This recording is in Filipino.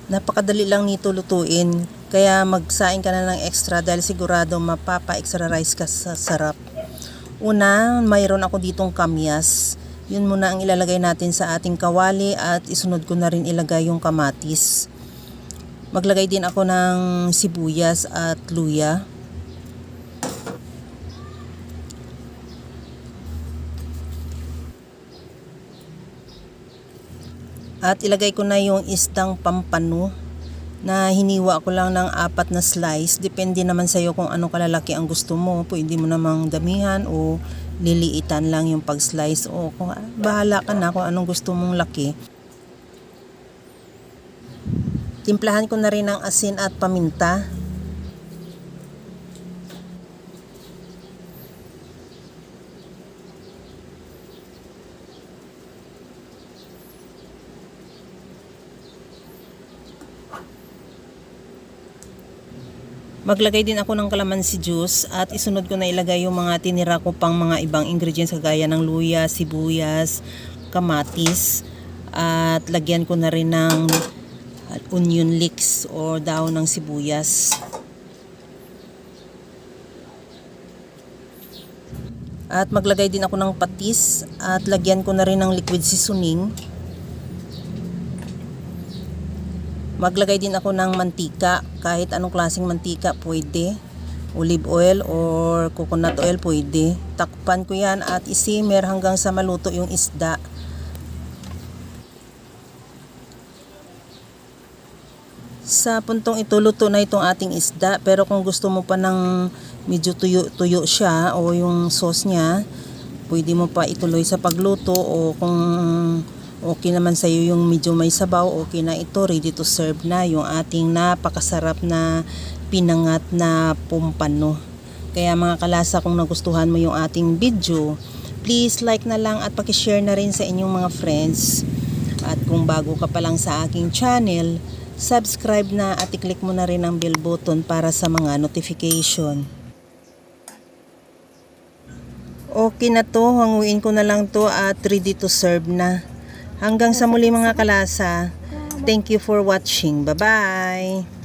Napakadali lang nito lutuin. Kaya magsaing ka na ng extra dahil sigurado mapapa-extra rice ka sa sarap. Una, mayroon ako ditong kamyas. Yun muna ang ilalagay natin sa ating kawali at isunod ko na rin ilagay yung kamatis. Maglagay din ako ng sibuyas at luya. At ilagay ko na yung isdang pampano na hiniwa ko lang ng 4 na slice. Depende naman sa iyo kung ano kalalaki ang gusto mo. Pwede mo namang damihan o liliitan lang yung pag-slice. O kung bahala ka na kung anong gusto mong laki. Timplahan ko na rin ng asin at paminta. Maglagay din ako ng kalamansi juice at isunod ko na ilagay yung mga tinira ko pang mga ibang ingredients kagaya ng luya, sibuyas, kamatis at lagyan ko na rin ng onion leeks o daon ng sibuyas. At maglagay din ako ng patis at lagyan ko na rin ng liquid seasoning. Maglagay din ako ng mantika, kahit anong klaseng mantika pwede. Olive oil or coconut oil pwede. Takpan ko yan at isimmer hanggang sa maluto yung isda. Sa puntong ito, luto na itong ating isda. Pero kung gusto mo pa ng medyo tuyo-tuyo siya o yung sauce niya, pwede mo pa ituloy sa pagluto o kung okay naman sa iyo yung medyo may sabaw, okay na ito, ready to serve na yung ating napakasarap na pinangat na pumpano. Kaya mga kalasa, kung nagustuhan mo yung ating video, please like na lang at pakishare na rin sa inyong mga friends. At kung bago ka pa lang sa aking channel, subscribe na at i-click mo na rin ang bell button para sa mga notification. Okay na to, hanguin ko na lang to at ready to serve na. Hanggang sa muli mga kalasa. Thank you for watching. Bye-bye!